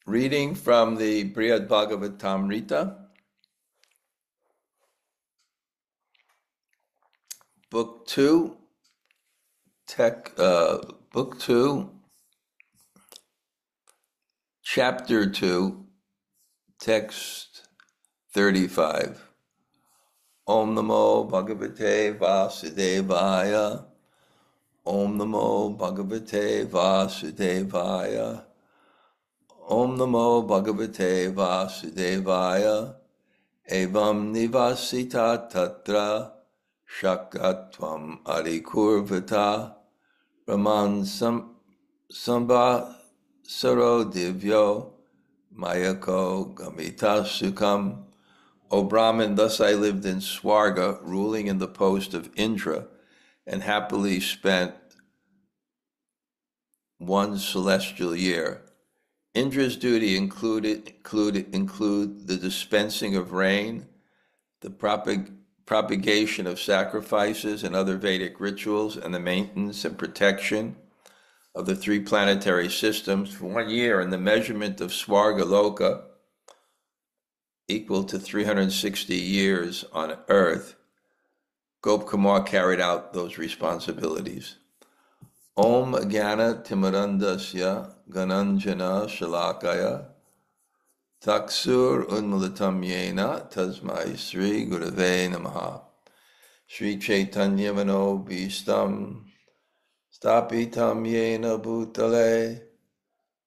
Reading from the Bṛhad-bhāgavatāmṛta, Book 2, Book 2, Chapter 2, Text 35. Om Namo Bhagavate Vasudevaya. Om Namo Bhagavate Vasudevaya. Om Namo Bhagavate Vasudevaya. Evaṁ nivasatā tatra śakratvam adhikurvatā brahman saṁvatsaro divyo mayaiko gamitaḥ sukham. O Brahman, thus I lived in Svarga, ruling in the post of Indra, and happily spent one celestial year. Indra's duty include the dispensing of rain, the propagation of sacrifices and other Vedic rituals, and the maintenance and protection of the three planetary systems for 1 year, and the measurement of Svarga Loka, equal to 360 years on earth. Gop Kumar carried out those responsibilities. Om Jnana Timirandasya Gananjana Shalakaya Taksur Unmulatam Yena Tasmai Sri Gurave Namaha. Sri Chaitanya Mano Bhistam Stapitam Yena Bhutale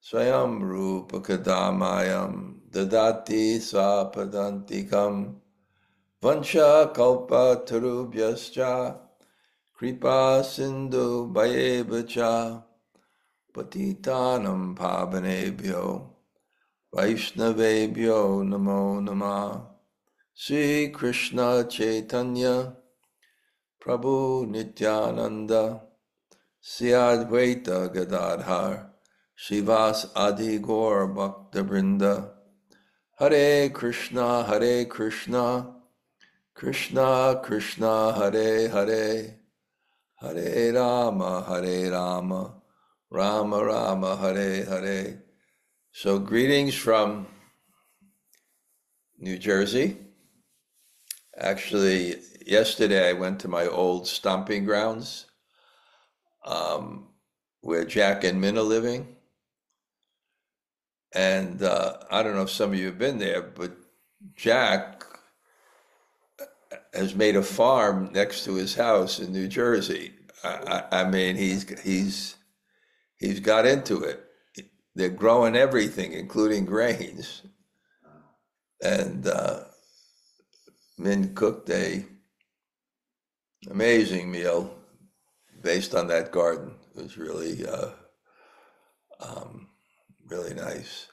Swayam Rupa Kadamayam Dadati Swapadantikam Vansha Kalpa Tarubhyascha Kripa Sindhu Bhayevacha Patitanam Pavanebhyo Vaishnavebhyo Namo Namah. Sri Krishna Chaitanya Prabhu Nityananda Sri Advaita Gadadhar Shivas Adigaur Bhakta Vrinda. Hare Krishna Krishna Krishna Hare Hare, Hare Rama, Rama Rama, Hare Hare. So greetings from New Jersey. Actually, yesterday I went to my old stomping grounds, where Jack and Min are living. And I don't know if some of you have been there, but Jack has made a farm next to his house in New Jersey. I mean, he's got into it. They're growing everything, including grains. And Min cooked a amazing meal based on that garden. It was really really nice.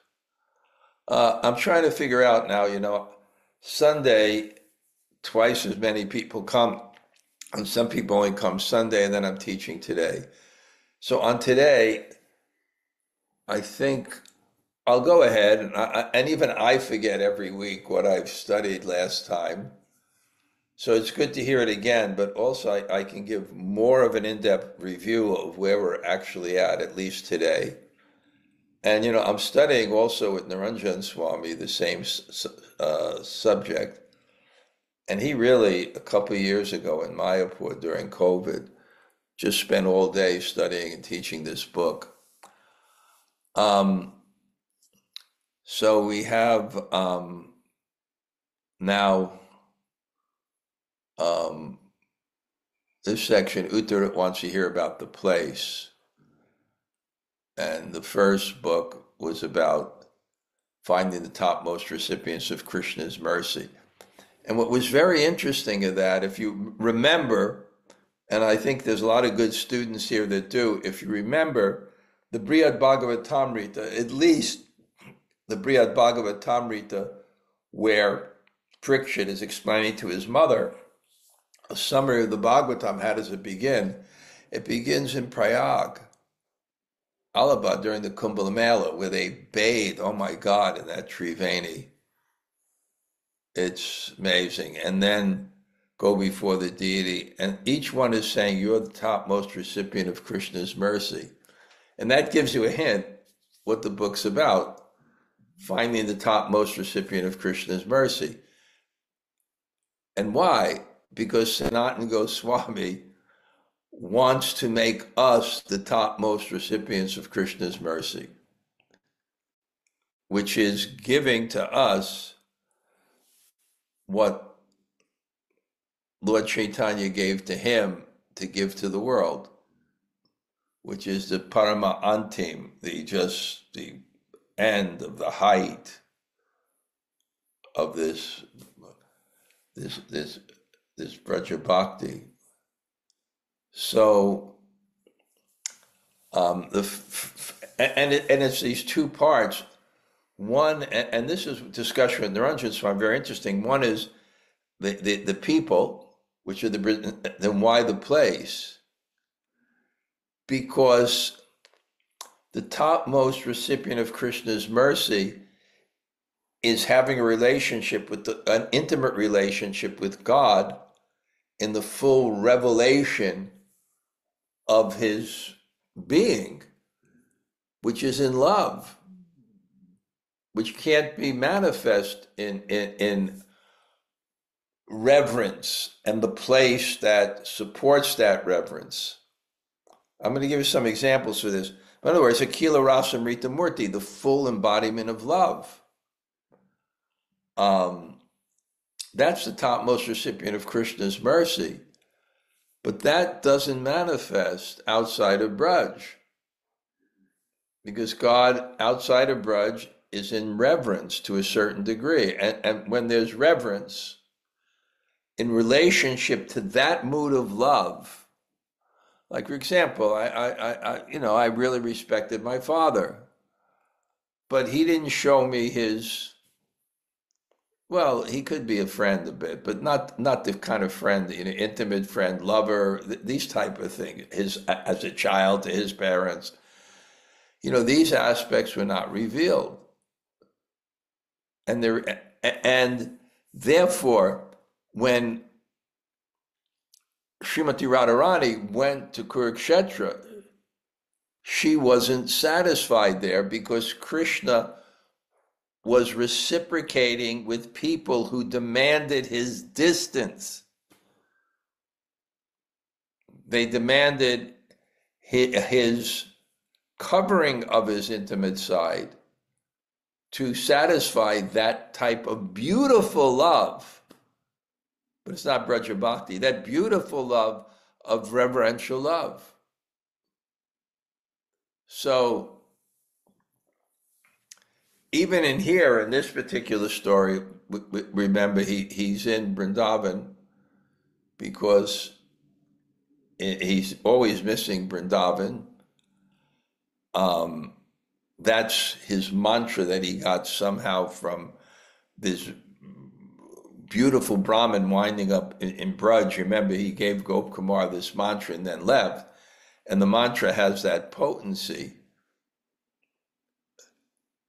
I'm trying to figure out now, Sunday, twice as many people come, and some people only come Sunday, and then I'm teaching today. So on today, I think I'll go ahead, and even I forget every week what I've studied last time. So it's good to hear it again, but also I can give more of an in-depth review of where we're actually at least today. And, I'm studying also with Dhanurdhara Swami the same subject. And he really, a couple of years ago in Mayapur during COVID, just spent all day studying and teaching this book. So we have now this section. Uttara wants to hear about the place. And the first book was about finding the topmost recipients of Krishna's mercy. And what was very interesting of that, if you remember, and I think there's a lot of good students here that do, if you remember the Bṛhad-bhāgavatāmṛta, at least the Bṛhad-bhāgavatāmṛta, where Parikshit is explaining to his mother a summary of the Bhagavatam, how does it begin? It begins in Prayag, Allahabad, during the Kumbh Mela, where they bathe, oh my God, in that Triveni. It's amazing. And then go before the deity. And each one is saying, you're the topmost recipient of Krishna's mercy. And that gives you a hint what the book's about. finding the topmost recipient of Krishna's mercy. And why? Because Sanatana Goswami wants to make us the topmost recipients of Krishna's mercy, which is giving to us what Lord Chaitanya gave to him to give to the world, which is the parama antim, the end of the height of this Braja Bhakti. So, it's these two parts. One, and this is discussion with Dhanurdhara Swami, very interesting. One is the people, which are then why the place? Because the topmost recipient of Krishna's mercy is having a relationship an intimate relationship with God in the full revelation of his being, which is in love, which can't be manifest in reverence and the place that supports that reverence. I'm going to give you some examples for this. In other words, Akila Rasamrita Murti, the full embodiment of love. That's the topmost recipient of Krishna's mercy. But that doesn't manifest outside of Braj. Because God outside of Braj is in reverence to a certain degree. And when there's reverence, in relationship to that mood of love, like for example, I really respected my father, but he didn't show me he could be a friend a bit, but not the kind of friend, intimate friend, lover, these type of things, as a child to his parents. These aspects were not revealed. And therefore, when Srimati Radharani went to Kurukshetra, she wasn't satisfied there because Krishna was reciprocating with people who demanded his distance. They demanded his covering of his intimate side to satisfy that type of beautiful love. But it's not Braja Bhakti, that beautiful love of reverential love. So, even in this particular story, remember he's in Vrindavan because he's always missing Vrindavan. That's his mantra that he got somehow from this beautiful Brahman winding up in Braj. Remember, he gave Gop Kumar this mantra and then left. And the mantra has that potency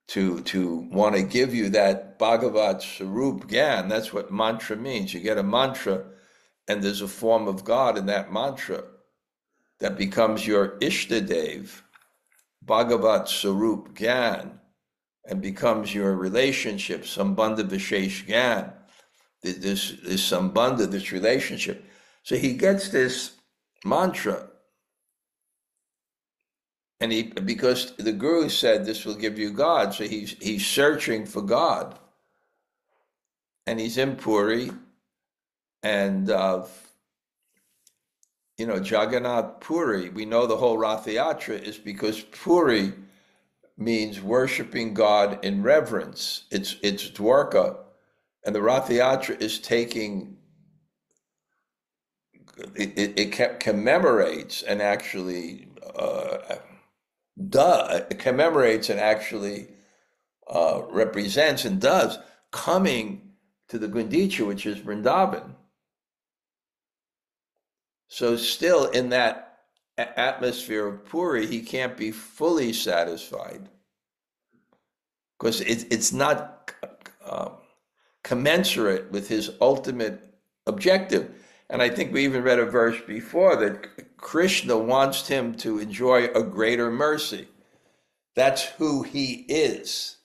to want to give you that Bhagavat Sarup Gyan. That's what mantra means. You get a mantra and there's a form of God in that mantra that becomes your Ishtadev, Bhagavat Sarup Gyan, and becomes your relationship, Sambandha Vishesh Gyan. This sambandha, this relationship. So he gets this mantra, and because the Guru said this will give you God, so he's searching for God, and he's in Puri, and Jagannath Puri. We know the whole Rath Yatra is because Puri means worshiping God in reverence. It's Dwarka. And the Rath Yatra is it commemorates and actually represents and does coming to the Gundicha, which is Vrindavan. So still in that atmosphere of Puri, he can't be fully satisfied because it's not commensurate with his ultimate objective. And I think we even read a verse before that Krishna wants him to enjoy a greater mercy. That's who he is.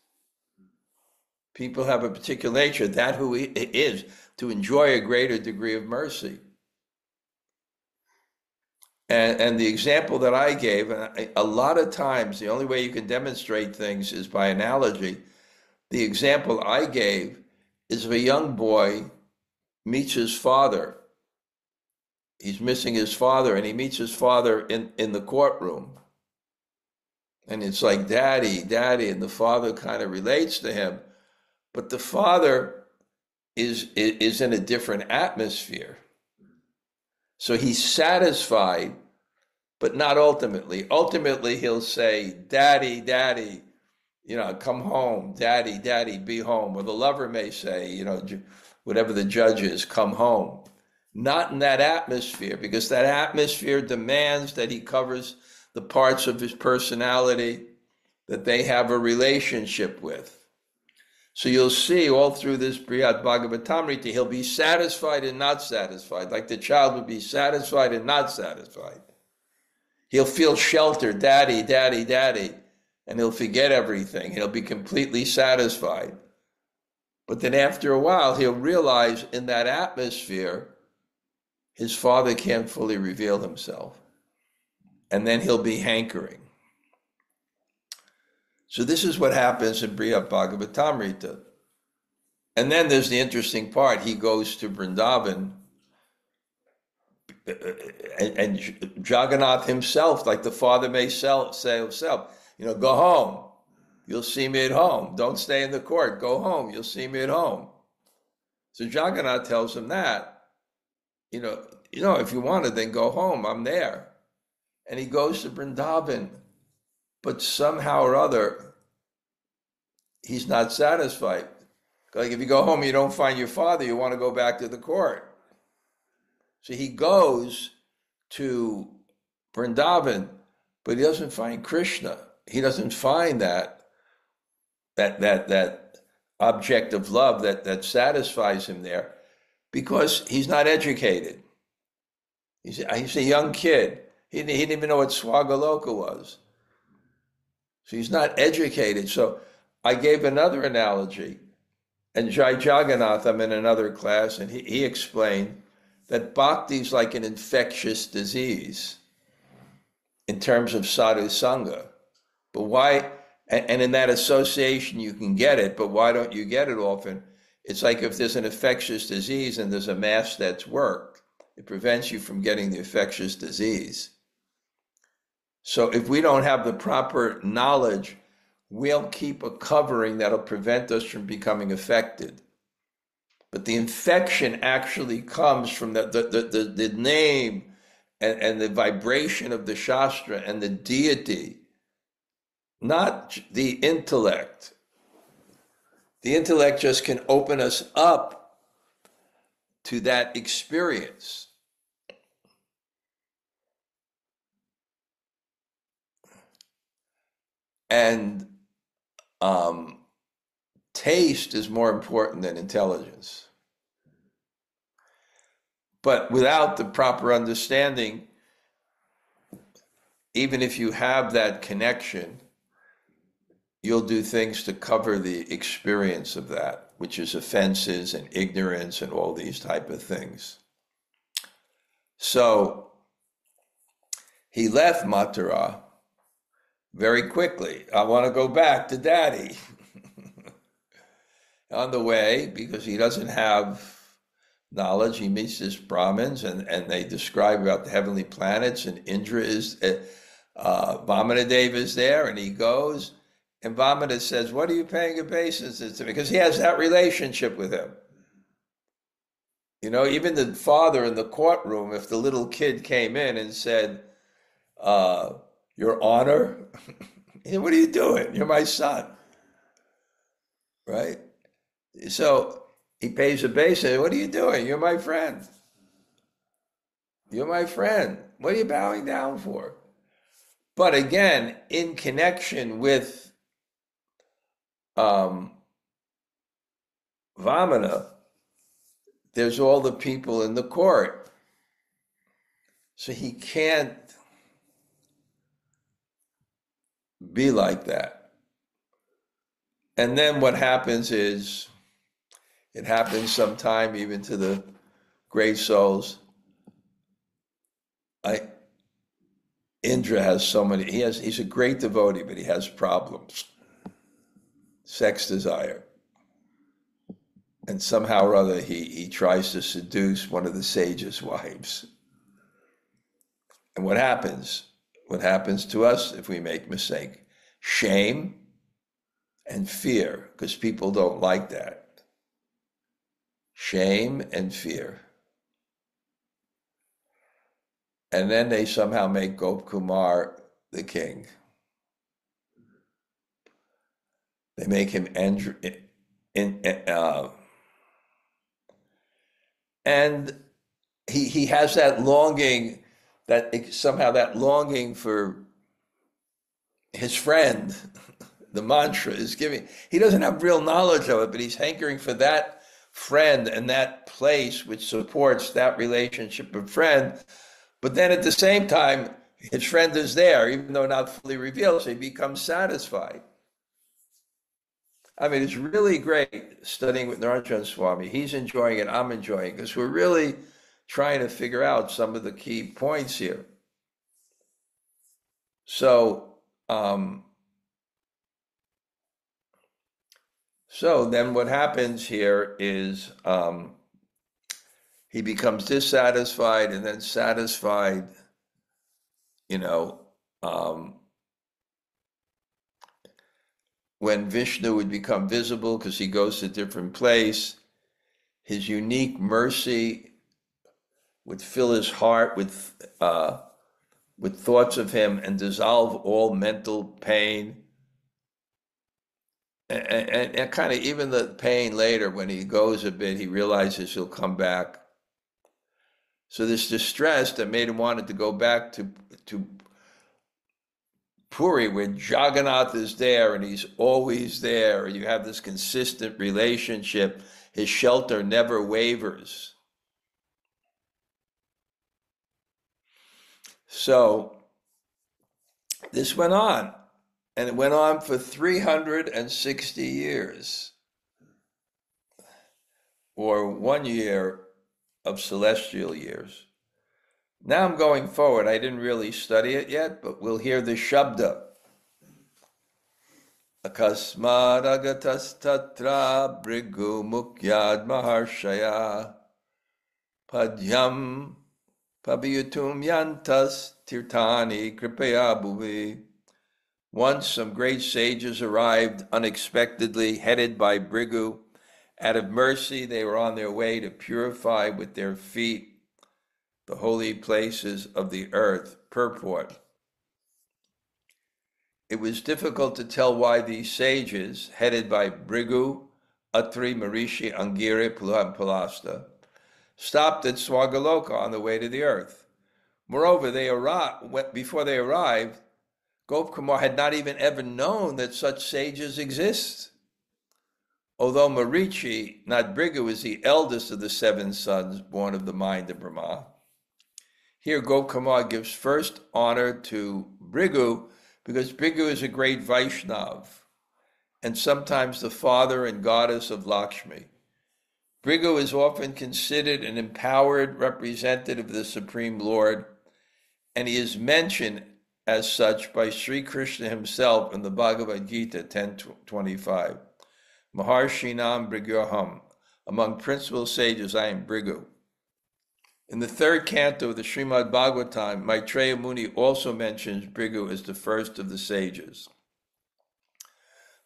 People have a particular nature, that who he is, to enjoy a greater degree of mercy. And the example that I gave, a lot of times, the only way you can demonstrate things is by analogy. The example I gave is of a young boy meets his father. He's missing his father, and he meets his father in the courtroom. And it's like, Daddy, Daddy, and the father kind of relates to him. But the father is in a different atmosphere. So he's satisfied, but not ultimately. Ultimately, he'll say, Daddy, Daddy, come home. Daddy, Daddy, be home. Or the lover may say, whatever the judge is, come home. Not in that atmosphere, because that atmosphere demands that he covers the parts of his personality that they have a relationship with. So you'll see all through this Bṛhad-bhāgavatāmṛta, he'll be satisfied and not satisfied, like the child would be satisfied and not satisfied. He'll feel sheltered, Daddy, Daddy, Daddy, and he'll forget everything. He'll be completely satisfied. But then after a while, he'll realize in that atmosphere, his father can't fully reveal himself. And then he'll be hankering. So this is what happens in Bṛhad-bhāgavatāmṛta. And then there's the interesting part. He goes to Vrindavan, and Jagannath himself, like the father may say himself, go home. You'll see me at home. Don't stay in the court. Go home. You'll see me at home. So Jagannath tells him that, if you want to, then go home. I'm there. And he goes to Vrindavan, but somehow or other, he's not satisfied. Like if you go home, you don't find your father, you want to go back to the court. So he goes to Vrindavan, but he doesn't find Krishna. He doesn't find that object of love that satisfies him there, because he's not educated. He's a young kid. He didn't even know what Svarga was. So he's not educated. So I gave another analogy, and Jai Jagannath, I'm in another class, and he explained that bhakti is like an infectious disease in terms of sadhu sanga. But why? And in that association you can get it, but why don't you get it often? It's like if there's an infectious disease and there's a mask that's worked, it prevents you from getting the infectious disease. So if we don't have the proper knowledge, we'll keep a covering that'll prevent us from becoming affected. But the infection actually comes from the name and the vibration of the Shastra and the deity, not the intellect. The intellect just can open us up to that experience. And taste is more important than intelligence. But without the proper understanding, even if you have that connection, you'll do things to cover the experience of that, which is offenses and ignorance and all these type of things. So he left Mathura very quickly. I want to go back to Daddy. On the way, because he doesn't have knowledge, he meets this Brahmins, and they describe about the heavenly planets, and Indra is, Vamanadeva is there, and he goes, and Vamana says, what are you paying obeisance to? Because he has that relationship with him. Even the father in the courtroom, if the little kid came in and said, Your Honor, what are you doing? You're my son. Right? So he pays obeisance. What are you doing? You're my friend. You're my friend. What are you bowing down for? But again, in connection with Vamana, there's all the people in the court. So he can't be like that. And then what happens is, it happens sometime even to the great souls. Indra has so many, he's a great devotee, but he has problems. Sex desire. And somehow or other, he tries to seduce one of the sage's wives. And what happens? What happens to us if we make mistake? Shame and fear, because people don't like that. Shame and fear. And then they somehow make Gopkumar the king. They make him and he has that longing, that longing for his friend. The mantra is giving. He doesn't have real knowledge of it, but he's hankering for that friend and that place which supports that relationship of friend. But then at the same time, his friend is there, even though not fully revealed, so he becomes satisfied. I mean, it's really great studying with Dhanurdhara Swami. He's enjoying it, I'm enjoying it, because we're really trying to figure out some of the key points here. So then what happens here is he becomes dissatisfied and then satisfied, when Vishnu would become visible because he goes to a different place. His unique mercy would fill his heart with thoughts of him and dissolve all mental pain. And kind of even the pain later, when he goes a bit, he realizes he'll come back. So this distress that made him wanted to go back to Puri, where Jagannath is there and he's always there. You have this consistent relationship. His shelter never wavers. So this went on, and it went on for 360 years, or 1 year of celestial years. Now I'm going forward. I didn't really study it yet, but we'll hear the Shabda. Akasmad agatas tatra brigu mukyad maharshaya padyam pabiyutum yantas tirtani kripaya bhuvi. Once some great sages arrived unexpectedly, headed by Brigu. Out of mercy, they were on their way to purify with their feet the holy places of the earth. Purport. It was difficult to tell why these sages, headed by Brigu, Atri, Marishi, Angiri, Palasta, stopped at Svarga on the way to the earth. Moreover, before they arrived, Gopkumar had not even ever known that such sages exist. Although Marichi, not Brigu, is the eldest of the 7 sons born of the mind of Brahma, here Gopkumar gives first honor to Brigu because Brigu is a great Vaishnav and sometimes the father and goddess of Lakshmi. Brigu is often considered an empowered representative of the Supreme Lord, and he is mentioned as such by Sri Krishna himself in the Bhagavad Gita 10:25. Maharshinam Briguham. Among principal sages, I am Brigu. In the 3rd canto of the Bṛhad-bhāgavatāmṛta, Maitreya Muni also mentions Brigu as the first of the sages.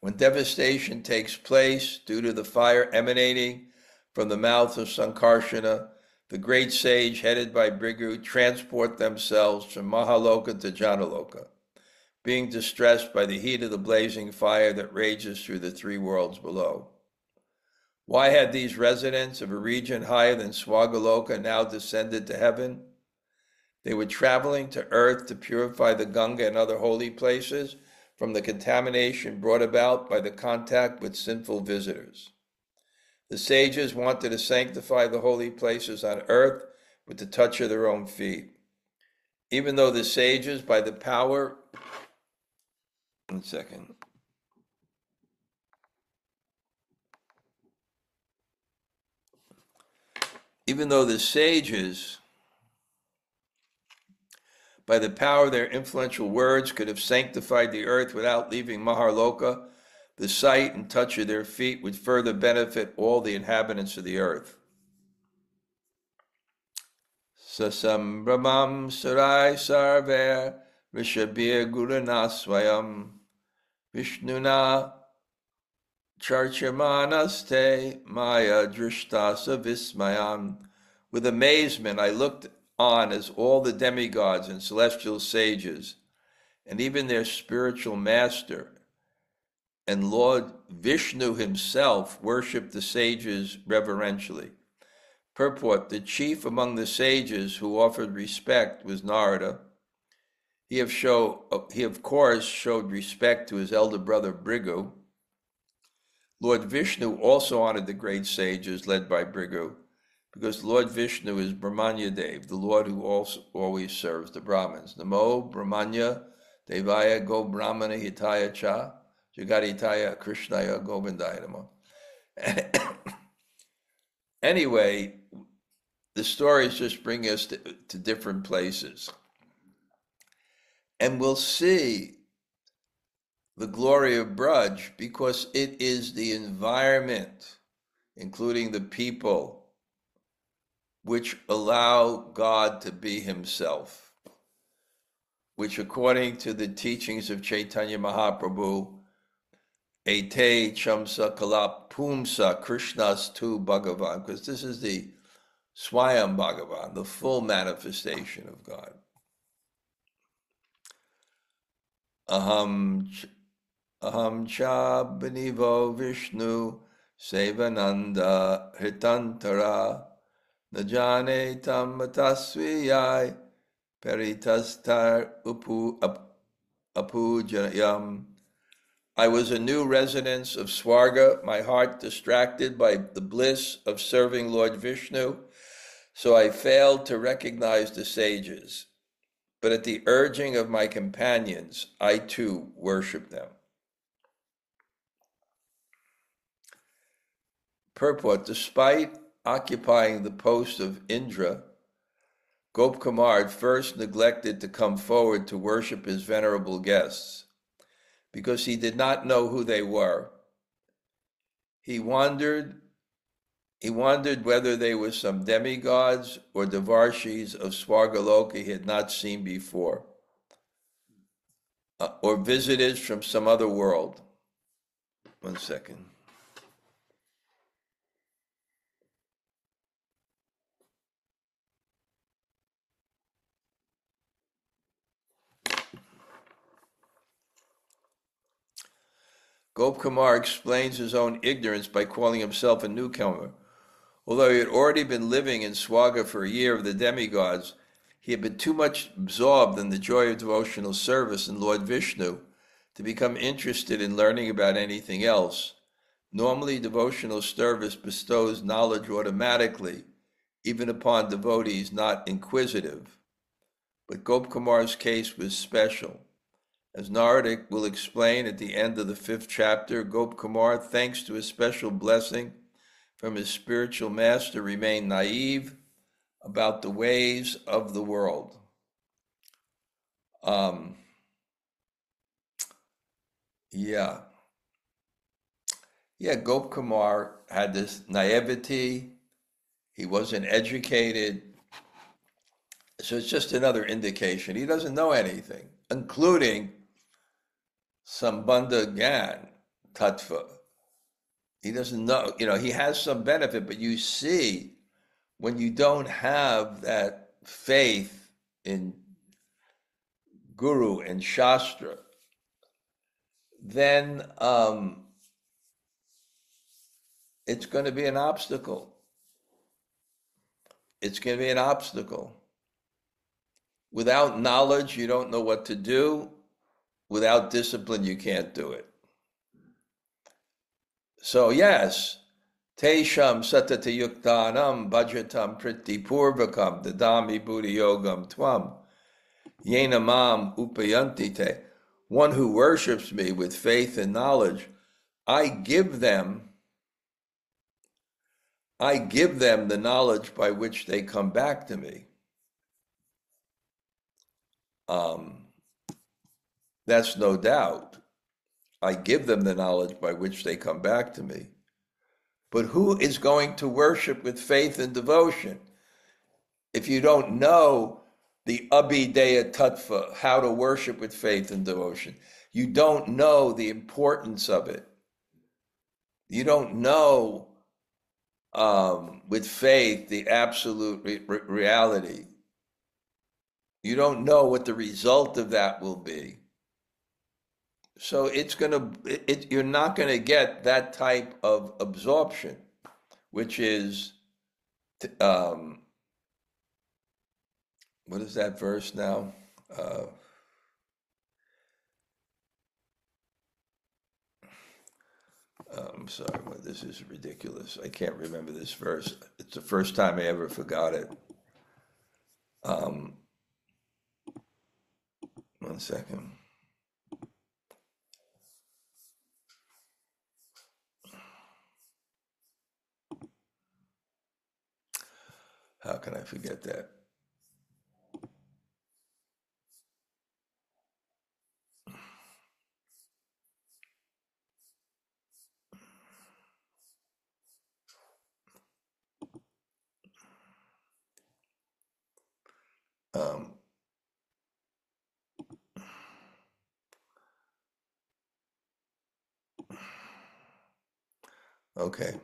When devastation takes place due to the fire emanating from the mouth of Sankarshana, the great sage headed by Brigu transport themselves from Mahaloka to Janaloka, being distressed by the heat of the blazing fire that rages through the 3 worlds below. Why had these residents of a region higher than Svarga now descended to heaven? They were traveling to earth to purify the Ganga and other holy places from the contamination brought about by the contact with sinful visitors. The sages wanted to sanctify the holy places on earth with the touch of their own feet. Even though the sages, by the power... even though the sages, by the power of their influential words, could have sanctified the earth without leaving Maharloka, the sight and touch of their feet would further benefit all the inhabitants of the earth. Sasambramam sarai sarver rishabir guruna swayam vishnuna charchamanaste maya drishtasa vismayam. With amazement I looked on as all the demigods and celestial sages, and even their spiritual master and Lord Vishnu himself worshipped the sages reverentially. Purport: the chief among the sages who offered respect was Narada. He of course showed respect to his elder brother Bhrigu. Lord Vishnu also honored the great sages led by Bhrigu, because Lord Vishnu is Brahmanya Dev, the Lord who also always serves the Brahmins. Namo Brahmanya Devaya Go Brahmana Hitaya Cha Jagaditaya Krishnaya Govindaya Namo. Anyway, the stories just bring us to different places. And we'll see the glory of Braj because it is the environment, including the people, which allow God to be himself, which according to the teachings of Chaitanya Mahaprabhu, Ete Chamsa Kalap Pumsa Krishnas Tu Bhagavan, because this is the Swayam Bhagavan, the full manifestation of God. Aham cha banivo Vishnu Sevananda Hritantara Najane tam matasviyai peritastar apujayam. I was a new residence of Svarga, my heart distracted by the bliss of serving Lord Vishnu, so I failed to recognize the sages. But at the urging of my companions, I too worshiped them. Purport: despite occupying the post of Indra, Gopkumar first neglected to come forward to worship his venerable guests. Because he did not know who they were. He wondered whether they were some demigods or Devarshis of Svargaloka he had not seen before, or visitors from some other world. One second. Gopkumar explains his own ignorance by calling himself a newcomer. Although he had already been living in Svarga for a year of the demigods, he had been too much absorbed in the joy of devotional service in Lord Vishnu to become interested in learning about anything else. Normally, devotional service bestows knowledge automatically, even upon devotees not inquisitive. But Gopkumar's case was special. As Narada will explain at the end of the 5th chapter, Gopkumar, thanks to a special blessing from his spiritual master, remained naive about the ways of the world. Gopkumar had this naivety. He wasn't educated. So it's just another indication. He doesn't know anything, including Sambandha Gyan, Tattva. He doesn't know, he has some benefit, but you see, when you don't have that faith in Guru and Shastra, then it's going to be an obstacle. It's going to be an obstacle. Without knowledge, you don't know what to do. Without discipline, you can't do it. So yes, Tesham satata yuktanam bhajatam priti purvakam dadami buddhi yogam tvam yena mam upayanti te. One who worships me with faith and knowledge, I give them I give them the knowledge by which they come back to me. That's no doubt. I give them the knowledge by which they come back to me. But who is going to worship with faith and devotion if you don't know the abhideya tattva, how to worship with faith and devotion? You don't know the importance of it. You don't know with faith the absolute reality. You don't know what the result of that will be. So you're not going to get that type of absorption, which is, what is that verse now? I'm sorry, this is ridiculous. I can't remember this verse. It's the first time I ever forgot it. One second. How can I forget that? Okay.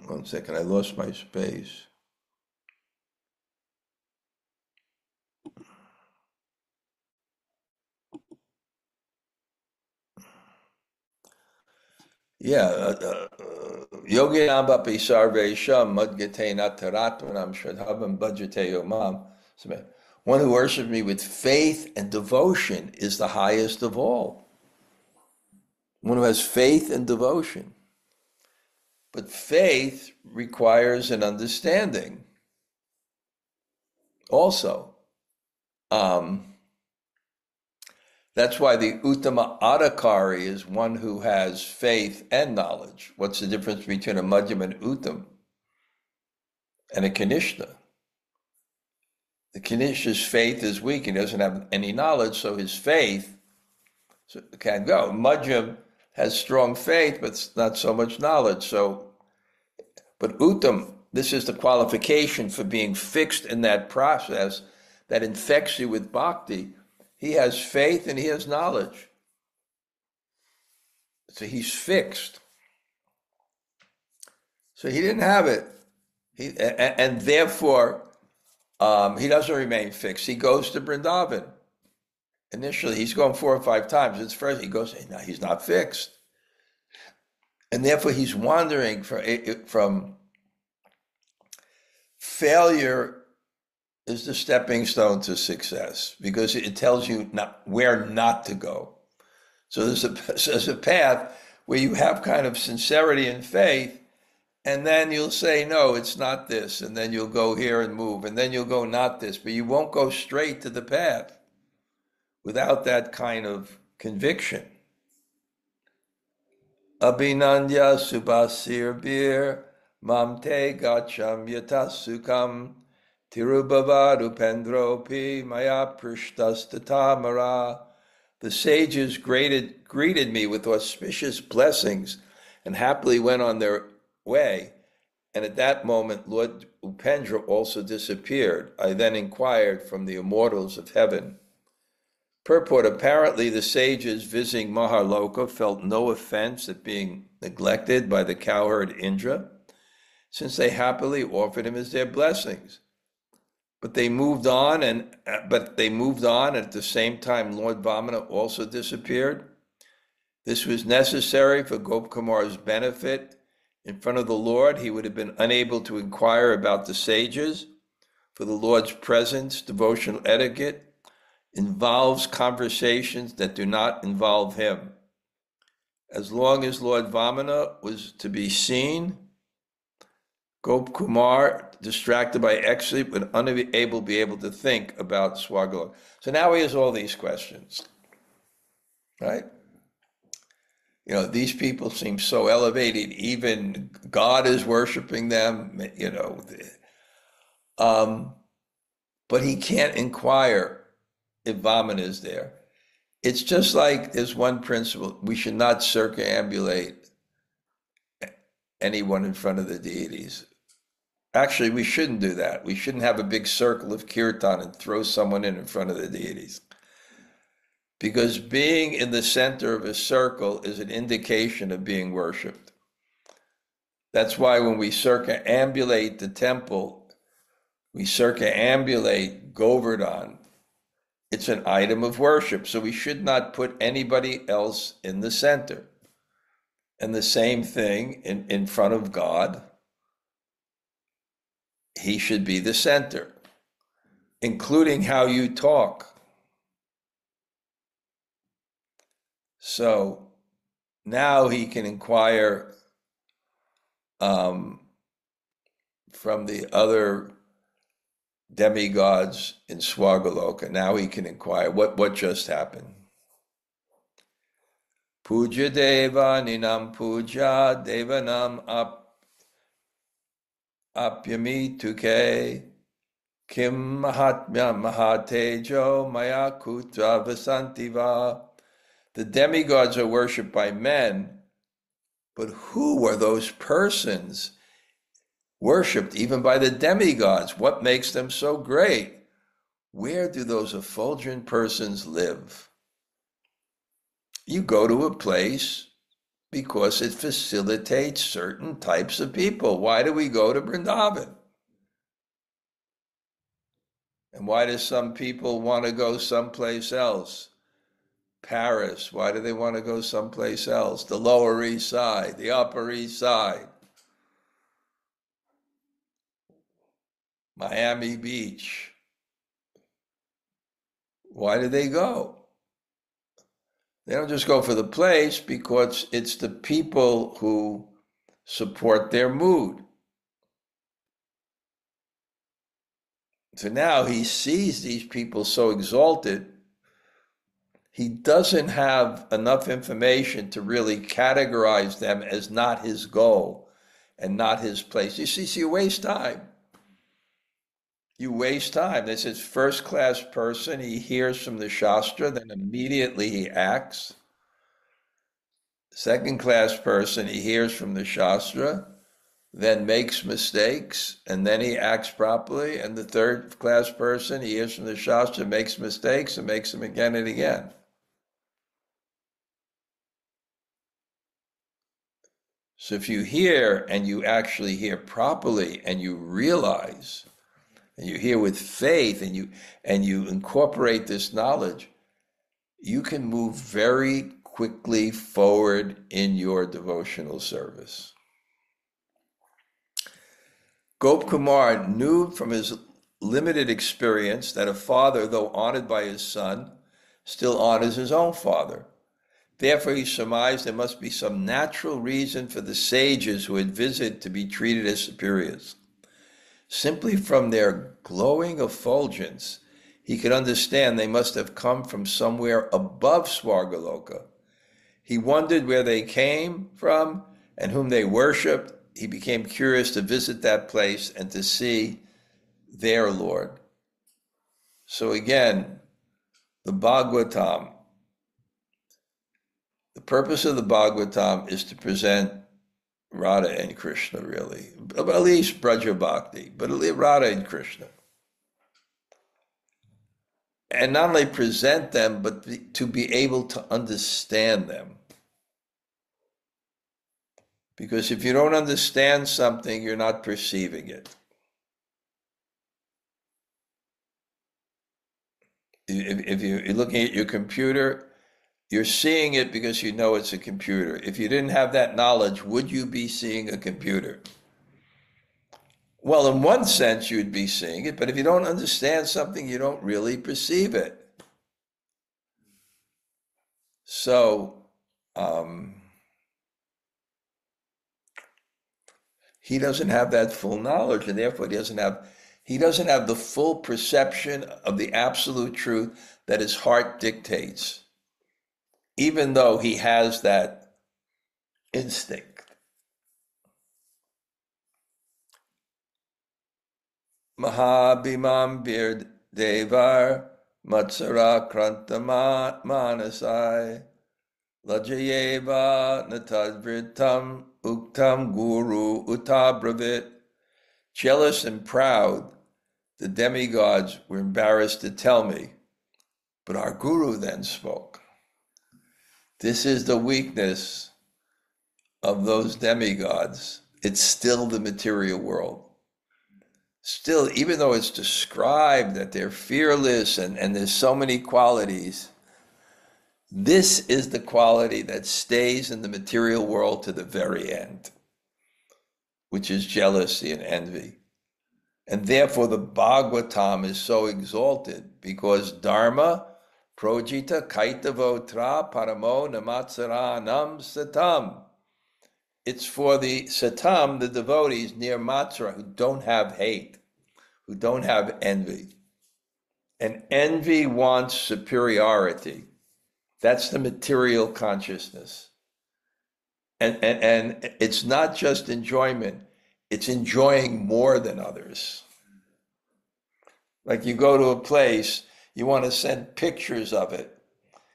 One second, I lost my space. Yeah, yoginam bapi sarvesham madgatena taratmanam shradhavam bhajate evaṁ. One who worships me with faith and devotion is the highest of all. One who has faith and devotion. But faith requires an understanding also. That's why the uttama adhikari is one who has faith and knowledge. What's the difference between a madhyam and uttam and a kanishta? The kanishta's faith is weak. He doesn't have any knowledge, so his faith can't go. Madhyam has strong faith, but not so much knowledge. But uttam, this is the qualification for being fixed in that process that infects you with bhakti. He has faith and he has knowledge. So he's fixed. So he didn't have it. And therefore, he doesn't remain fixed. He goes to Vrindavan. Initially, he's going 4 or 5 times. It's first he goes, no, he's not fixed. And therefore, he's wandering from failure is the stepping stone to success, because it tells you where not to go. So there's a path where you have kind of sincerity and faith, and then you'll say, no, it's not this, and then you'll go here and move, and then you'll go not this, but you won't go straight to the path without that kind of conviction. Abhinandya subhasir bir mamte gacham yata sukham tirubhavadupendropi maya prishtastatamara. The sages greeted me with auspicious blessings and happily went on their way. And at that moment, Lord Upendra also disappeared. I then inquired from the immortals of heaven. Purport: apparently the sages visiting Maharloka felt no offense at being neglected by the cowherd Indra, since they happily offered him as their blessings. But they moved on, and at the same time Lord Vamana also disappeared. This was necessary for Gopkumar's benefit. In front of the Lord, he would have been unable to inquire about the sages, for the Lord's presence, devotional etiquette, involves conversations that do not involve him. As long as Lord Vamana was to be seen, Gopkumar, distracted by ecstasy, but unable to be able to think about Svarga. So now he has all these questions, right? These people seem so elevated, even God is worshiping them, but he can't inquire if Vamana is there. It's just like there's one principle: we should not circumambulate anyone in front of the deities. Actually, we shouldn't do that. We shouldn't have a big circle of kirtan and throw someone in front of the deities. Because being in the center of a circle is an indication of being worshipped. That's why when we circumambulate the temple, we circumambulate Govardhan, it's an item of worship. So we should not put anybody else in the center. And the same thing in front of God, he should be the center, including how you talk. So now he can inquire from the other demigods in Svargaloka. Now he can inquire what just happened. Puja deva ninam puja devanam apyamituke kim mahatmya mahatejo mayaiko vasantiva. The demigods are worshipped by men, but who are those persons worshipped even by the demigods? What makes them so great? Where do those effulgent persons live? You go to a place because it facilitates certain types of people. Why do we go to Vrindavan? And why do some people want to go someplace else? Paris, why do they want to go someplace else? The Lower East Side, the Upper East Side, Miami Beach. Why do they go? They don't just go for the place because it's the people who support their mood. So now he sees these people so exalted, he doesn't have enough information to really categorize them as not his goal and not his place. You see, so you waste time. You waste time. This is first-class person. He hears from the Shastra, then immediately he acts. Second-class person, he hears from the Shastra, then makes mistakes, and then he acts properly. And the third-class person, he hears from the Shastra, makes mistakes, and makes them again and again. So if you hear, and you actually hear properly, and you realize, and you hear with faith, and you incorporate this knowledge, you can move very quickly forward in your devotional service. Gopkumar knew from his limited experience that a father, though honored by his son, still honors his own father. Therefore, he surmised there must be some natural reason for the sages who had visited to be treated as superiors. Simply from their glowing effulgence, he could understand they must have come from somewhere above Svargaloka. He wondered where they came from and whom they worshipped. He became curious to visit that place and to see their Lord. So again, the Bhagavatam, the purpose of the Bhagavatam is to present Radha and Krishna, really. At least Braja Bhakti, but Radha and Krishna. And not only present them, but to be able to understand them. Because if you don't understand something, you're not perceiving it. If you're looking at your computer, you're seeing it because you know it's a computer. If you didn't have that knowledge, would you be seeing a computer? Well, in one sense, you'd be seeing it, but if you don't understand something, you don't really perceive it. So, he doesn't have that full knowledge, and therefore he doesn't have the full perception of the absolute truth that his heart dictates, even though he has that instinct. Mahabhimam devar matsara kranta manasai lajayeva natadvritam uktam guru utabravit. Jealous and proud, the demigods were embarrassed to tell me, but our guru then spoke. This is the weakness of those demigods. It's still the material world. Still, even though it's described that they're fearless and there's so many qualities, this is the quality that stays in the material world to the very end, which is jealousy and envy. And therefore the Bhagavatam is so exalted, because Dharma projita kaitavotra paramo namatsaranam satam. It's for the satam, the devotees near Matsara, who don't have hate, who don't have envy. And envy wants superiority. That's the material consciousness. And it's not just enjoyment, it's enjoying more than others. Like you go to a place, you want to send pictures of it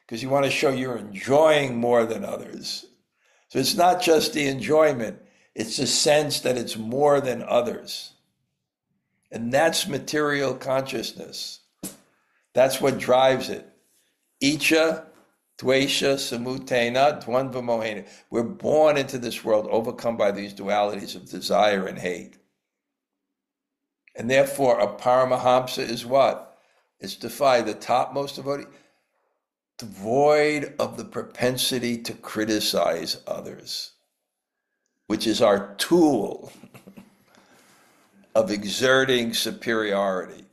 because you want to show you're enjoying more than others. So it's not just the enjoyment, it's the sense that it's more than others. And that's material consciousness. That's what drives it. Icha, dvesha, samutena, dvandva mohena. We're born into this world overcome by these dualities of desire and hate. And therefore, a paramahamsa is what? It's defined the topmost devotee, devoid of the propensity to criticize others, which is our tool of exerting superiority.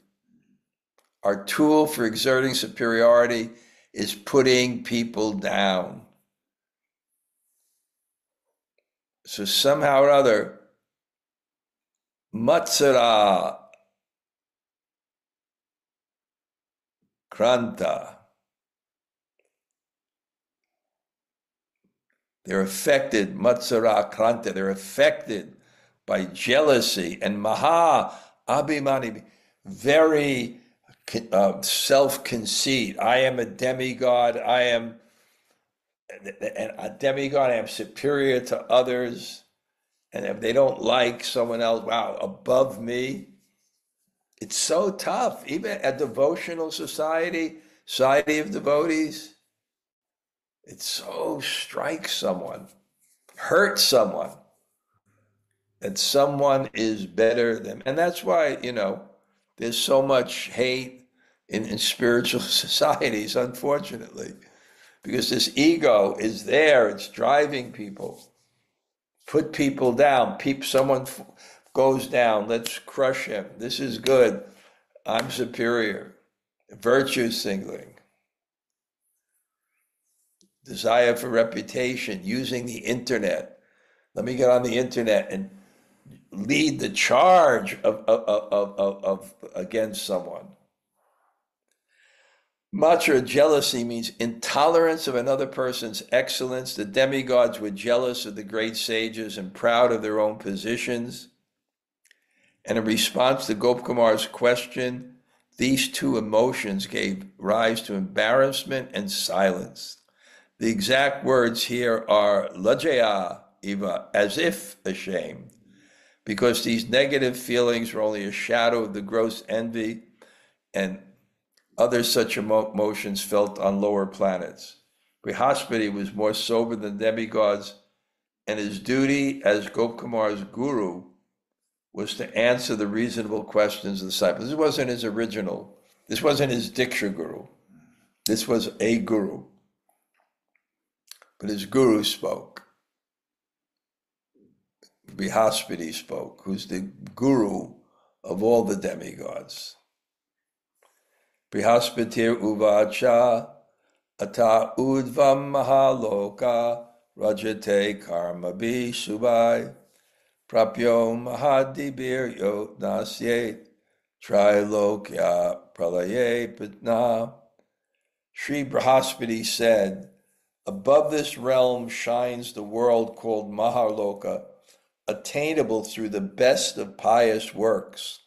Our tool for exerting superiority is putting people down. So somehow or other, matsara kranta, they're affected, matsara kranta, they're affected by jealousy and maha abhimani, very self-conceit. I am a demigod, I am superior to others, and if they don't like someone else, wow, above me. It's so tough. Even a devotional society of devotees, it so strikes someone, hurts someone, that someone is better than. And that's why, there's so much hate in spiritual societies, unfortunately, because this ego is there, it's driving people. Put people down. Someone goes down, let's crush him. This is good. I'm superior. Virtue signaling. Desire for reputation, using the internet. Let me get on the internet and lead the charge of against someone. Matra, jealousy, means intolerance of another person's excellence. The demigods were jealous of the great sages and proud of their own positions. And in response to Gopkumar's question, these two emotions gave rise to embarrassment and silence. The exact words here are lajaya eva, as if ashamed, because these negative feelings were only a shadow of the gross envy and other such emotions felt on lower planets. Bṛhad was more sober than demigods, and his duty as Gopkumar's guru was to answer the reasonable questions of the disciples. This wasn't his Diksha guru. This was a guru. But his guru spoke. Bṛhad spoke, who's the guru of all the demigods. Bṛhad uvacha ata udvam mahaloka rajate karma bi subhai prapyo mahadibiryo nasyet trilokya pralaye pitna. Sri Brihaspati said, above this realm shines the world called Mahaloka, attainable through the best of pious works.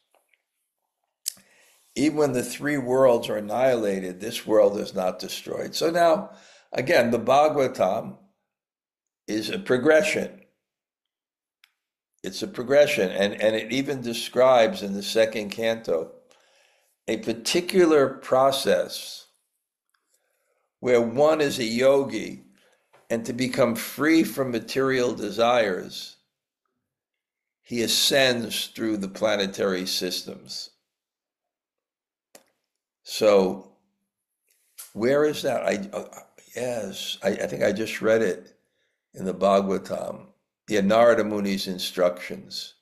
Even when the three worlds are annihilated, this world is not destroyed. So now, again, the Bhagavatam is a progression. It's a progression, and it even describes in the second canto a particular process where one is a yogi, and to become free from material desires, he ascends through the planetary systems. So, where is that? I think I just read it in the Bhagavatam, the Narada Muni's instructions.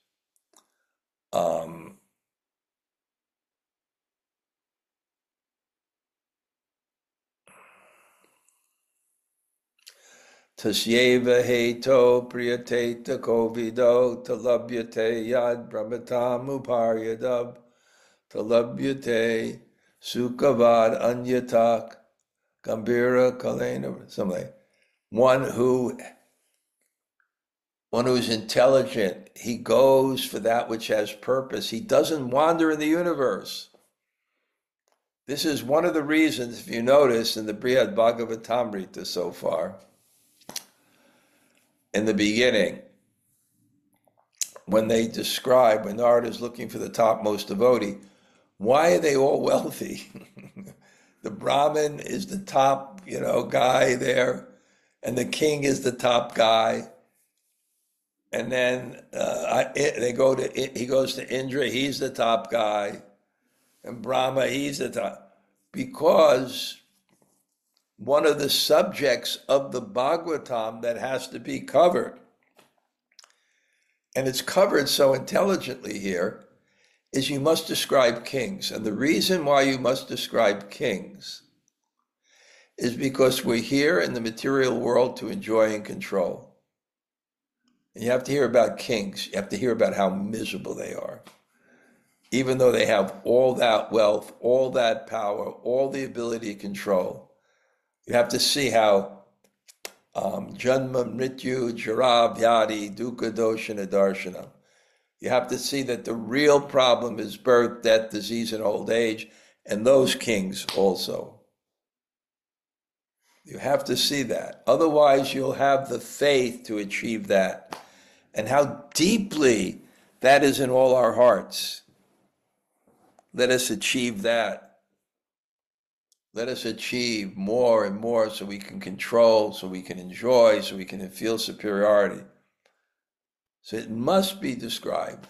Tasyeva heto priyate kovido talabhyate yad brahmatam uparyadav talabhyate sukhavad anyatak gambira kalena. Something. One who's intelligent, he goes for that which has purpose. He doesn't wander in the universe. This is one of the reasons, if you notice, in the Bṛhad-bhāgavatāmṛta so far, in the beginning, when they describe, when Narada is looking for the topmost devotee, why are they all wealthy? The Brahman is the top, guy there, and the king is the top guy. And then he goes to Indra, he's the top guy, and Brahma, he's the top. Because one of the subjects of the Bhagavatam that has to be covered, and it's covered so intelligently here, is you must describe kings. And the reason why you must describe kings is because we're here in the material world to enjoy and control. And you have to hear about kings. You have to hear about how miserable they are. Even though they have all that wealth, all that power, all the ability to control, you have to see how janma, mrityu, jara, vyadi, dukkha, doshana, darshanam. You have to see that the real problem is birth, death, disease, and old age, and those kings also. You have to see that. Otherwise, you'll have the faith to achieve that. And how deeply that is in all our hearts. Let us achieve that. Let us achieve more and more so we can control, so we can enjoy, so we can feel superiority. So it must be described.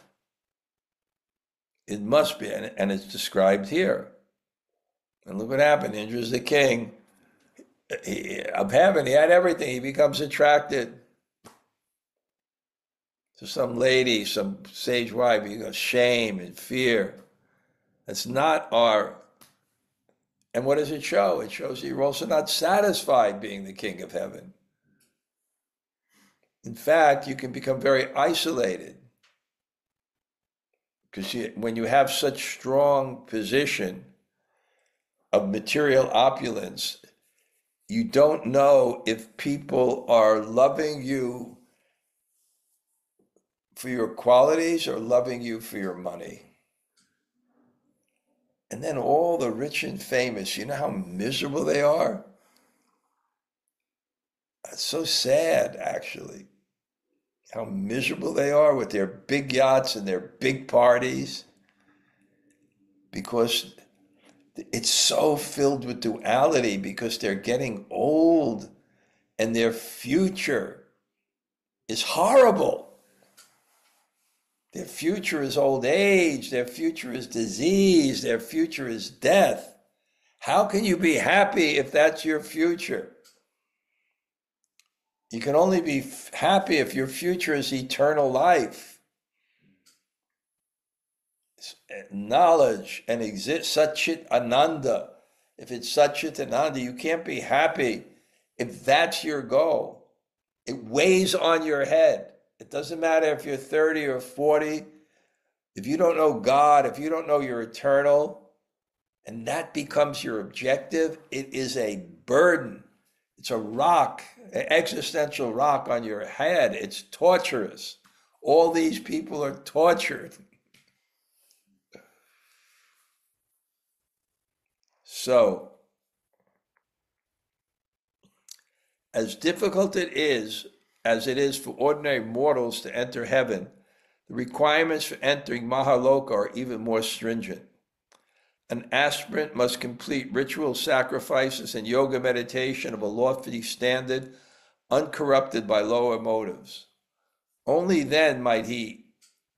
It must be, and it's described here. And look what happened. Indra's the king of heaven. He had everything. He becomes attracted to some lady, some sage wife. You know, shame and fear. That's not our. And what does it show? It shows you're also not satisfied being the king of heaven. In fact, you can become very isolated. Because when you have such strong position of material opulence, you don't know if people are loving you for your qualities or loving you for your money. And then all the rich and famous, you know how miserable they are? It's so sad, actually, how miserable they are with their big yachts and their big parties, because it's so filled with duality, because they're getting old and their future is horrible. Their future is old age, their future is disease, their future is death. How can you be happy if that's your future? You can only be happy if your future is eternal life. Knowledge and exist, Satchit Ananda. If it's Satchit Ananda, you can't be happy if that's your goal. It weighs on your head. It doesn't matter if you're 30 or 40. If you don't know God, if you don't know you're eternal, and that becomes your objective, it is a burden. It's a rock, an existential rock on your head. It's torturous. All these people are tortured. So, as difficult as it is for ordinary mortals to enter heaven, the requirements for entering Mahaloka are even more stringent. An aspirant must complete ritual sacrifices and yoga meditation of a lofty standard, uncorrupted by lower motives. Only then might he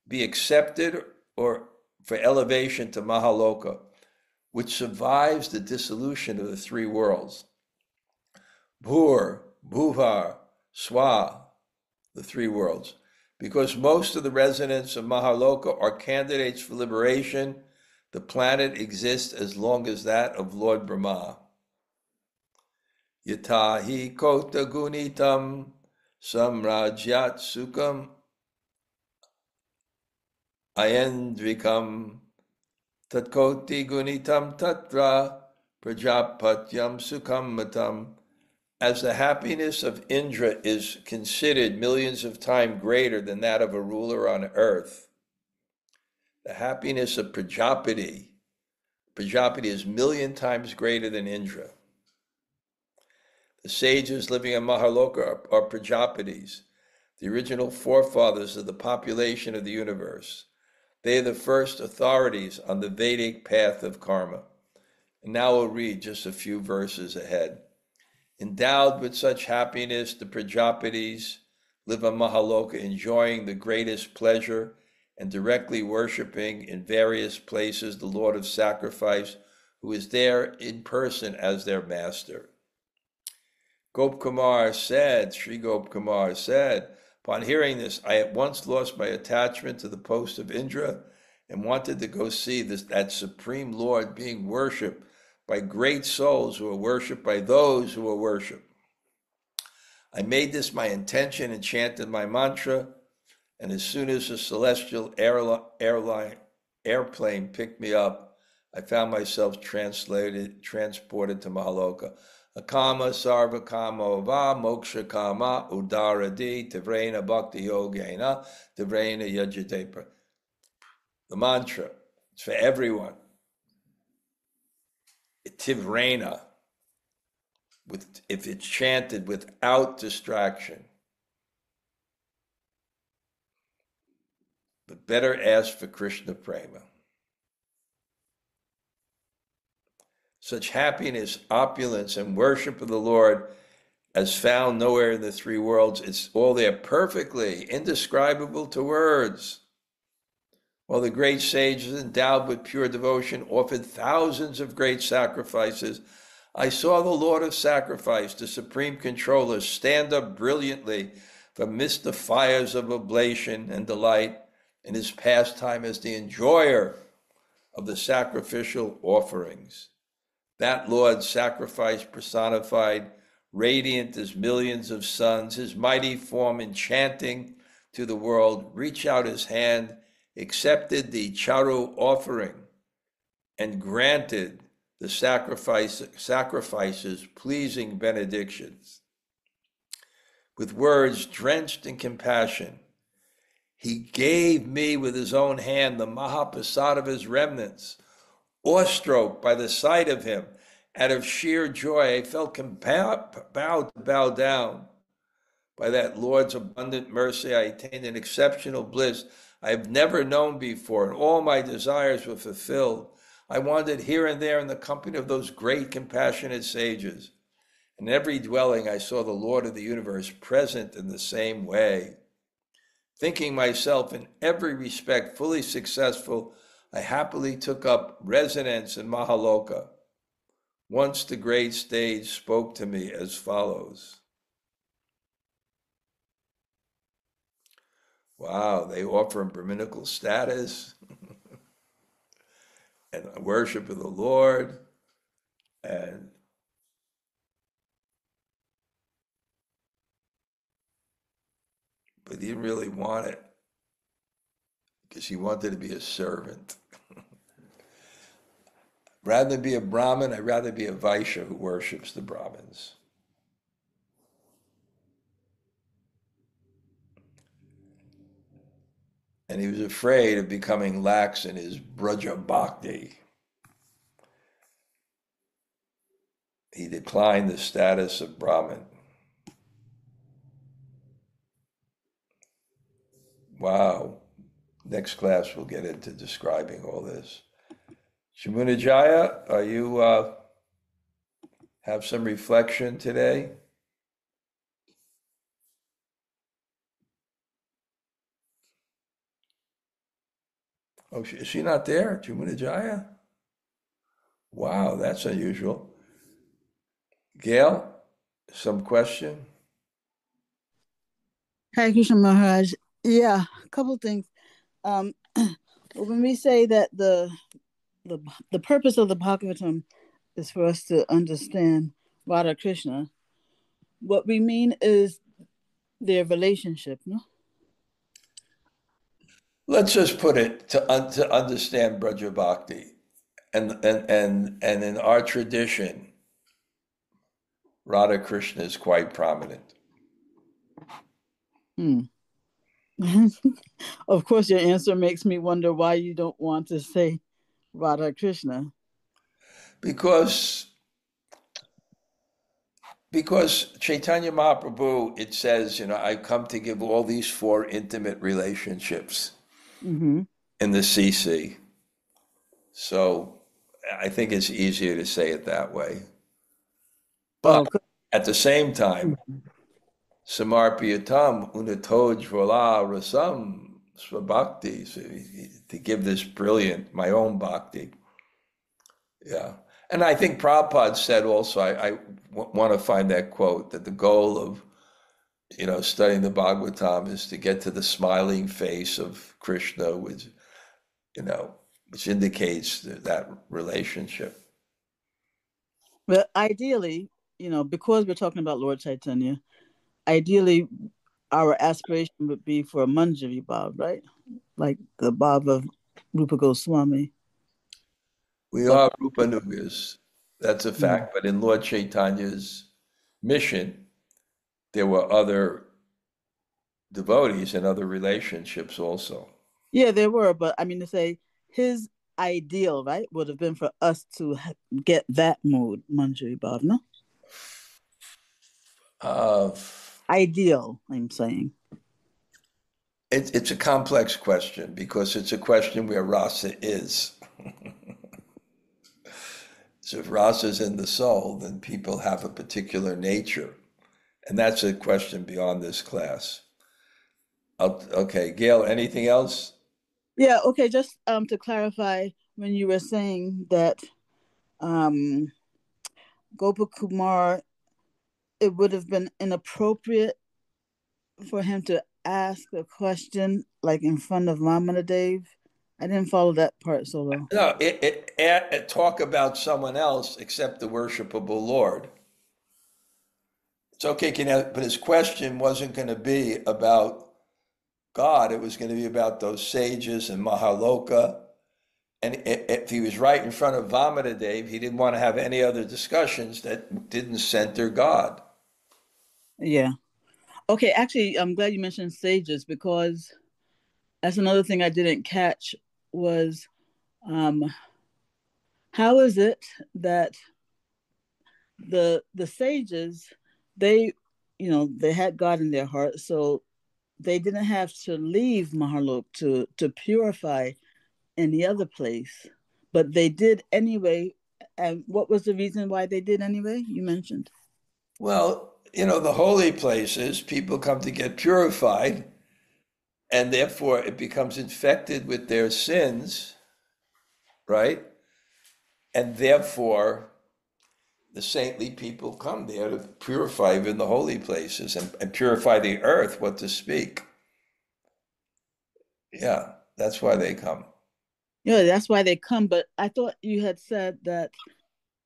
be accepted or for elevation to Mahaloka, which survives the dissolution of the three worlds. Bhur, Bhuvar, Swa, the three worlds. Because most of the residents of Mahaloka are candidates for liberation, the planet exists as long as that of Lord Brahma. Yatahi kota gunitam samrajyat sukham ayendrikam tatkoti gunitam tatra prajapatyam sukham. As the happiness of Indra is considered millions of times greater than that of a ruler on earth, the happiness of Prajapati is 1,000,000 times greater than Indra. The sages living in Mahaloka are Prajapatis, the original forefathers of the population of the universe. They are the first authorities on the Vedic path of karma. And now we'll read just a few verses ahead. Endowed with such happiness, the Prajapatis live on Mahaloka, enjoying the greatest pleasure and directly worshiping in various places the Lord of Sacrifice, who is there in person as their master. Sri Gopkumar said, upon hearing this, I at once lost my attachment to the post of Indra and wanted to go see that Supreme Lord being worshipped by great souls who are worshipped by those who are worshipped. I made this my intention and chanted my mantra, and as soon as a celestial airplane picked me up, I found myself transported to Mahaloka. Akama sarva kama va moksha kama udaradi tivrena bhakti yogena tivrena yajate. The mantra, it's for everyone. Tivrena, if it's chanted without distraction. But better ask for Krishna prema. Such happiness, opulence, and worship of the Lord as found nowhere in the three worlds, it's all there perfectly, indescribable to words. While the great sages endowed with pure devotion offered thousands of great sacrifices, I saw the Lord of Sacrifice, the Supreme Controller, stand up brilliantly from midst the fires of oblation and delight in his pastime as the enjoyer of the sacrificial offerings. That Lord sacrifice personified, radiant as millions of suns, his mighty form enchanting to the world, reached out his hand, accepted the charu offering, and granted the sacrifices pleasing benedictions. With words drenched in compassion, he gave me with his own hand the mahaprasad of his remnants. Awestruck by the sight of him, out of sheer joy, I felt compelled to bow down. By that Lord's abundant mercy, I attained an exceptional bliss I have never known before, and all my desires were fulfilled. I wandered here and there in the company of those great compassionate sages. In every dwelling, I saw the Lord of the universe present in the same way. Thinking myself in every respect fully successful, I happily took up residence in Mahaloka. Once the great sage spoke to me as follows. Wow, they offer him Brahminical status and worship of the Lord. but he didn't really want it because he wanted to be a servant. Rather than be a Brahmin, I'd rather be a Vaishya who worships the Brahmins. And he was afraid of becoming lax in his Braja Bhakti. He declined the status of Brahmin. Wow. Next class we'll get into describing all this. Shamunajaya, are you have some reflection today? Oh, is she not there? Shamunajaya? Wow, that's unusual. Gail, some question? Hare Krishna Maharaj. Yeah, a couple of things. When we say that the purpose of the Bhagavatam is for us to understand Radha Krishna, what we mean is their relationship, no? Let's just put it to understand Braja Bhakti. And in our tradition, Radha Krishna is quite prominent. Hmm. Of course, your answer makes me wonder why you don't want to say Radha Krishna. Because Chaitanya Mahaprabhu, it says, I've come to give all these four intimate relationships Mm-hmm. in the CC. So I think it's easier to say it that way. But at the same time, Samarpyatam unatoj vola rasam swabhakti, to give this brilliant, my own bhakti. Yeah. And I think Prabhupada said also, I want to find that quote, that the goal of, studying the Bhagavatam is to get to the smiling face of Krishna, which indicates that relationship. But ideally, because we're talking about Lord Chaitanya, ideally our aspiration would be for a Manjari Bhav, right? Like the Bhav of Rupa Goswami. We are Rupanugas. That's a fact. But in Lord Chaitanya's mission, there were other devotees and other relationships also. Yeah, there were. But I mean to say, his ideal, right, would have been for us to get that mood, Manjari Bhav, no? Ideal, I'm saying. It's a complex question because it's a question where rasa is. So if rasa is in the soul, then people have a particular nature. And that's a question beyond this class. Okay, Gail, anything else? Yeah, okay, just to clarify, when you were saying that Gopakumar, it would have been inappropriate for him to ask a question like in front of Vamana Dev. I didn't follow that part so well. No, it talk about someone else except the worshipable Lord. It's okay, but his question wasn't going to be about God. It was going to be about those sages and Mahaloka. And if he was right in front of Vamana Dev, he didn't want to have any other discussions that didn't center God. Yeah. Okay, actually, I'm glad you mentioned sages because that's another thing I didn't catch was how is it that the sages, they they had God in their heart, so they didn't have to leave Mahalok to purify any other place, but they did anyway. And what was the reason why they did anyway? You mentioned. Well, the holy places, people come to get purified, and therefore it becomes infected with their sins, right? And therefore, the saintly people come there to purify even the holy places and purify the earth, what to speak. Yeah, that's why they come. Yeah, that's why they come. But I thought you had said that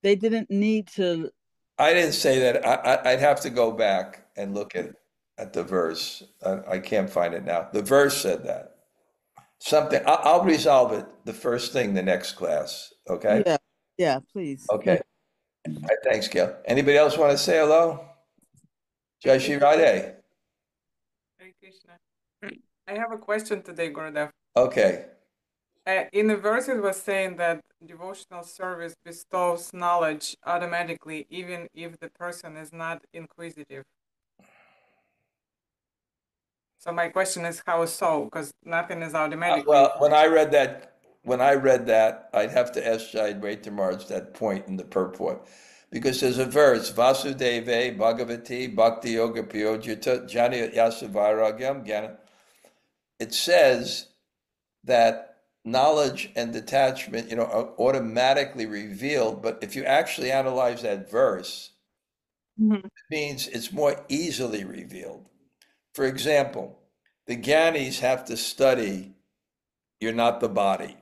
they didn't need to. I didn't say that. I'd have to go back and look at at the verse. I can't find it now. The verse said that. Something, I'll resolve it the first thing the next class. Okay? Yeah, yeah, please. Okay. All right, thanks, Gail. Anybody else want to say hello? Hare Jai Shri Krishna. Radhe. Hare Krishna. I have a question today, Gurudev. Okay. In the verse, it was saying that devotional service bestows knowledge automatically, even if the person is not inquisitive. So my question is, how so? Because nothing is automatically. Well, when I read that, I'd have to ask Jai Maharaj that point in the purport. Because there's a verse, Vasudeve Bhagavati Bhakti Yoga Piyojita Jnana Yasa Vairagyam Jnana. It says that knowledge and detachment, are automatically revealed. But if you actually analyze that verse, Mhm. it means it's more easily revealed. For example, the Gyanis have to study, you're not the body,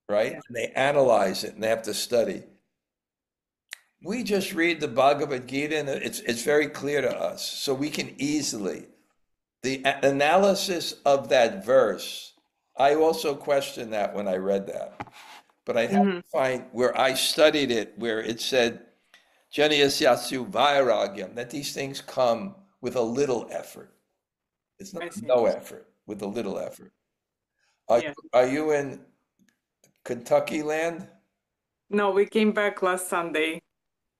right? Yeah. And they analyze it and they have to study. We just read the Bhagavad Gita and it's very clear to us. So we can easily, the analysis of that verse, I also questioned that when I read that. But I'd have to find where I studied it, where it said, Janiyasyasu Vairagyam, that these things come with a little effort. It's I not see. no effort, with a little effort. Yeah. Are you in Kentucky land? No, we came back last Sunday.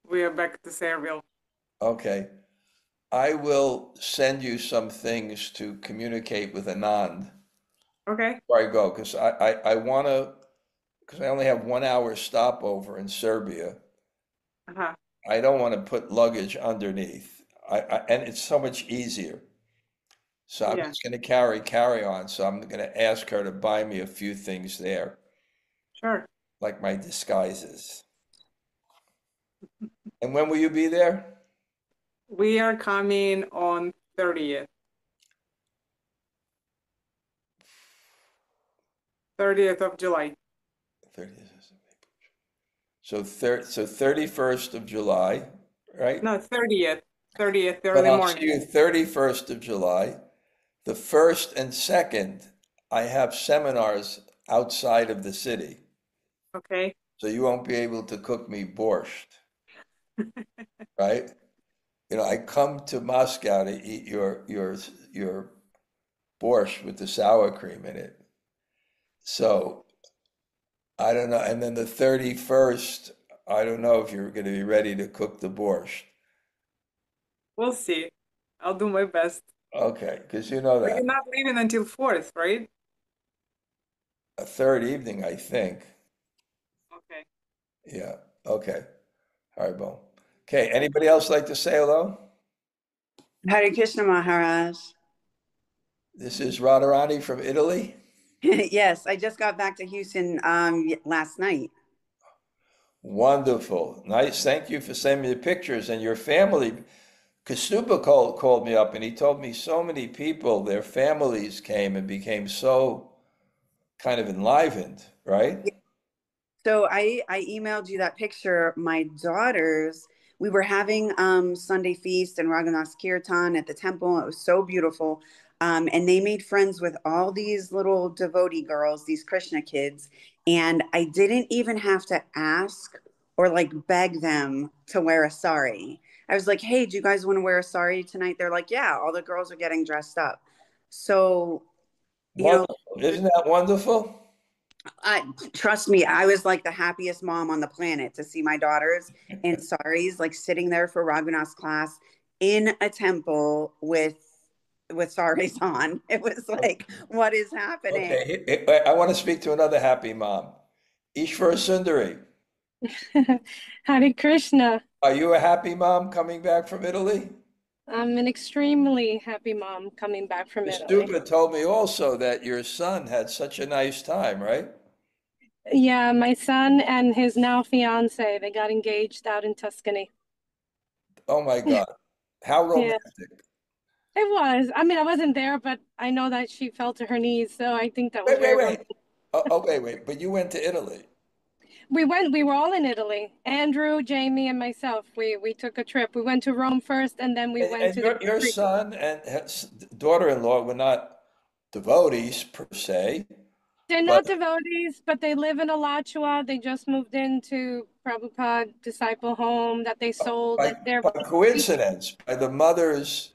We are back to Sayreville. Okay. I will send you some things to communicate with Anand Okay. before I go, because I want to, because I only have 1 hour stopover in Serbia. Uh-huh. I don't want to put luggage underneath. And it's so much easier. So I'm Yeah. just going to carry on. So I'm going to ask her to buy me a few things there, Sure. like my disguises. And when will you be there? We are coming on 30th. 30th of July. 30th. So 31st of July, right? No, 30th. 30th But early I'll morning. see you 31st of July. The 1st and 2nd, I have seminars outside of the city. Okay. So you won't be able to cook me borscht, right? I come to Moscow to eat your borscht with the sour cream in it. So I don't know. And then the 31st, I don't know if you're going to be ready to cook the borscht. We'll see. I'll do my best. Okay, because you know But that. you're not leaving until 4th, right? A third evening, I think. Okay. Yeah. Okay. All right, Bo. Okay. Anybody else like to say hello? Hare Krishna Maharaj. This is Radharani from Italy. Yes, I just got back to Houston last night. Wonderful. Nice. Thank you for sending me the pictures and your family. Kastuba called me up and he told me so many people, their families came and became so kind of enlivened, right? So I emailed you that picture. My daughters, we were having Sunday feast and Raghunath Kirtan at the temple. It was so beautiful. And they made friends with all these little devotee girls, these Krishna kids. And I didn't even have to ask or like beg them to wear a sari. I was like, hey, do you guys want to wear a sari tonight? They're like, yeah, all the girls are getting dressed up. So, Wonderful. Isn't that wonderful? Trust me, I was like the happiest mom on the planet to see my daughters in saris, like sitting there for Raghunath's class in a temple with saris on. It was like, what is happening? Okay. I want to speak to another happy mom. Ishvara Sundari. Hare Krishna. Are you a happy mom coming back from Italy? I'm an extremely happy mom coming back from Italy. Stupa told me also that your son had such a nice time, right? Yeah, my son and his now fiance, they got engaged out in Tuscany. Oh my God. How Yeah, romantic. it was. I mean, I wasn't there, but I know that she fell to her knees, so I think that was Wait, wait, very wait. romantic. Oh, wait. But you went to Italy. We were all in Italy. Andrew, Jamie, and myself. We took a trip. We went to Rome first, and then we went And to the your Greek. son and his daughter-in-law were not devotees per se, They're but not devotees, but they live in Alachua. They just moved into Prabhupada disciple home that they sold. by, They're by coincidence, by the mother's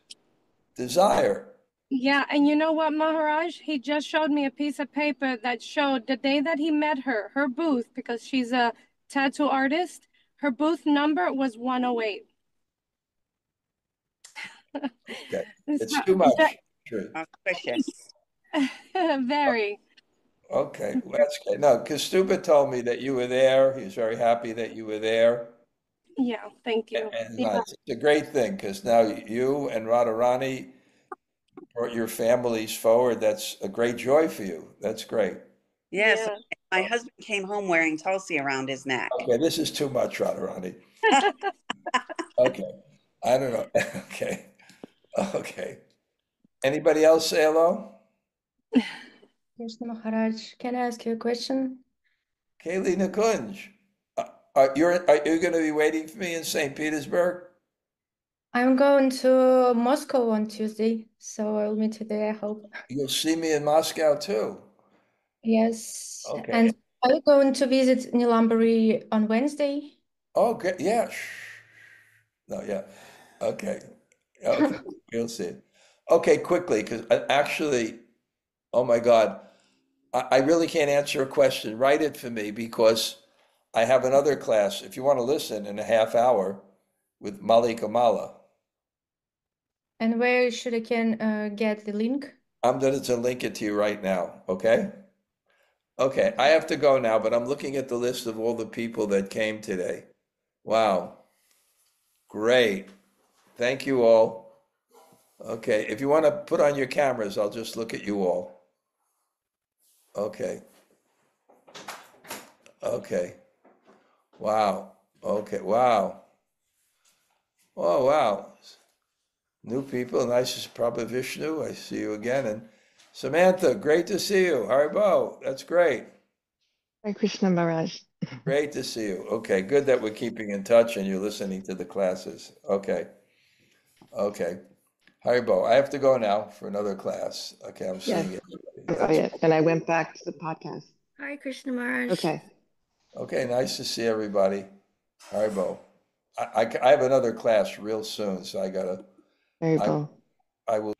desire. Yeah, and you know what, Maharaj? He just showed me a piece of paper that showed the day that he met her, her booth, because she's a tattoo artist, her booth number was 108. Okay. It's So, too much. True. Auspicious. very. Okay, well, that's good. No, Kastuba told me that you were there. He was very happy that you were there. Yeah, thank you. And Yeah, it's a great thing because now you and Radharani brought your families forward. That's a great joy for you. That's great. Yes. yeah. My husband came home wearing Tulsi around his neck. Okay, this is too much, Radharani. Okay, I don't know. Okay, okay. Anybody else say hello? Krishna Maharaj, can I ask you a question? Kaylee Nakunj, are you going to be waiting for me in St. Petersburg? I'm going to Moscow on Tuesday, so I'll meet you there, I hope. You'll see me in Moscow too. Yes. Okay. And are you going to visit Nilambari on Wednesday? Okay. Yeah. No. Yeah. Okay. Okay. You'll see. Okay. Quickly, because actually, oh my God, I really can't answer a question. Write it for me because I have another class. If you want to listen in a half hour with Malika Mala, And where should I can get the link? I'm going to link it to you right now. Okay. Okay. I have to go now, but I'm looking at the list of all the people that came today. Wow. Great. Thank you all. Okay. If you want to put on your cameras, I'll just look at you all. Okay. Okay. Wow. Okay. Wow. Oh, wow. New people. Nice as Prabhu Vishnu. I see you again. And Samantha, great to see you. Haribo. That's great. Hare Krishna Maharaj. Great to see you. Okay. Good that we're keeping in touch and you're listening to the classes. Okay. Okay. Haribo. I have to go now for another class. Okay. I'm Yes. seeing you. Oh, yes. And I went back to the podcast. Hi, Krishna Maharaj. Okay. Okay. Nice to see everybody. Haribo. I have another class real soon, so I Very I well. I will